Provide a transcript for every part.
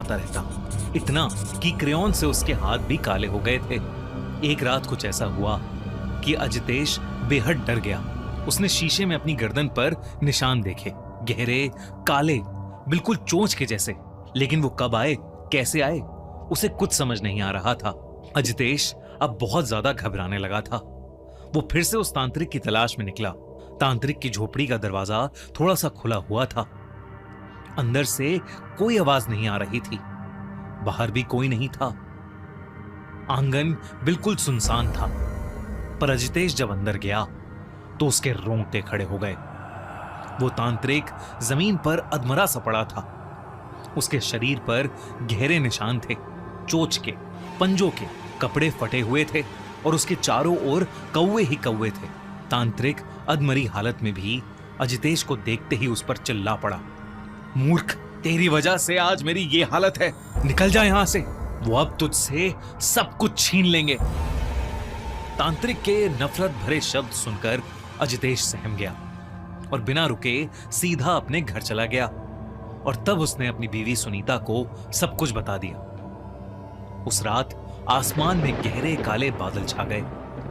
आता रहता, इतना कि क्रेयॉन से उसके हाथ भी काले हो गए थे। एक रात कुछ ऐसा हुआ कि अजितेश बेहद डर गया। उसने शीशे में अपनी गर्दन पर निशान देखे, गहरे, काले, बिल्कुल चोंच के जैसे। लेकिन वो कब आए, कैसे आए, उसे कुछ समझ नहीं आ रहा था। अजितेश अब बहुत ज्यादा घबराने लगा था। वो फिर से उस तांत्रिक की तलाश में निकला। तांत्रिक की झोपड़ी का दरवाजा थोड़ा सा खुला हुआ था। अंदर से कोई आवाज नहीं आ रही थी, बाहर भी कोई नहीं था। आंगन बिल्कुल सुनसान था। पर अजितेश जब अंदर गया तो उसके रोंगटे खड़े हो गए। वो तांत्रिक जमीन पर अधमरा सा पड़ा था। उसके शरीर पर गहरे निशान थे, चोच के, पंजों के। कपड़े फटे हुए थे और उसके चारों ओर कौवे ही कौवे थे। तांत्रिक अधमरी हालत में भी अजितेश को देखते ही उस पर चिल्ला पड़ा, मूर्ख, तेरी वजह से आज मेरी ये हालत है, निकल जा यहां से, वो अब तुझसे सब कुछ छीन लेंगे। तांत्रिक के नफरत भरे शब्द सुनकर अजितेश सहम गया और बिना रुके सीधा अपने घर चला गया। और तब उसने अपनी बीवी सुनीता को सब कुछ बता दिया। उस रात आसमान में गहरे काले बादल छा गए।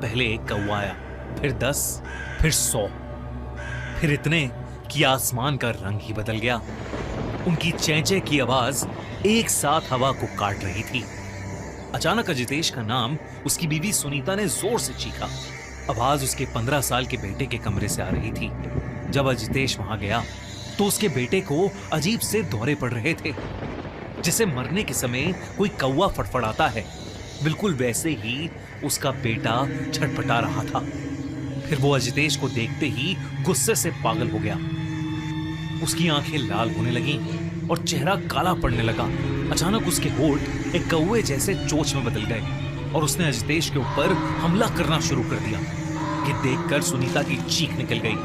पहले एक कौवा आया, फिर 10, फिर 100, फिर इतने कि आसमान का रंग ही बदल गया। उनकी चेंचे की आवाज एक साथ हवा को काट रही थी। अचानक अजितेश का नाम उसकी बीवी सुनीता ने जोर से चीखा। आवाज उसके 15 साल के बेटे के कमरे से आ रही थी। जब अजितेश वहां गया तो उसके बेटे को अजीब से दौरे पड़ रहे थे, जिसे मरने के समय कोई कौवा फड़फड़ाता है, बिल्कुल वैसे ही उसका बेटा छटपटा रहा था। फिर वो अजितेश को देखते ही गुस्से से पागल हो गया। उसकी आंखें लाल होने लगीं और चेहरा काला पड़ने लगा। अचानक उसके होंठ एक कौवे जैसे चोंच में बदल गए और उसने अजितेश के ऊपर हमला करना शुरू कर दिया। ये देखकर सुनीता की चीख निकल गई,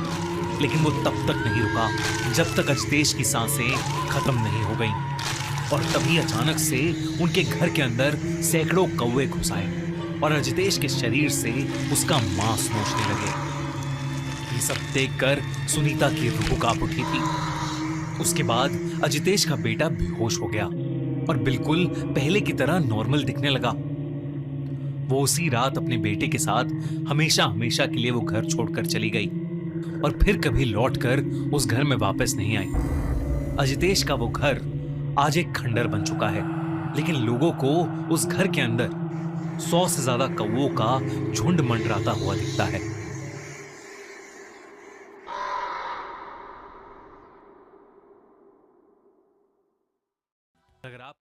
लेकिन वो तब तक नहीं रुका जब तक अजितेश की सांसें खत्म नहीं हो गईं। और तभी अचानक से उनके घर के अंदर सैकड़ों कौवे घुस आए और अजितेश के शरीर से उसका मांस नोचने लगे। ये सब देखकर सुनीता की रूह कांप उठी थी। उसके बाद अजितेश का बेटा बेहोश हो गया और बिल्कुल पहले की तरह नॉर्मल दिखने लगा। वो उसी रात अपने बेटे के साथ हमेशा हमेशा के लिए वो घर छोड़कर चली गई और फिर कभी लौटकर उस घर में वापस नहीं आई। अजितेश का वो घर आज एक खंडर बन चुका है, लेकिन लोगों को उस घर के अंदर 100 से ज्यादा कौवों का झुंड मंडराता हुआ दिखता है।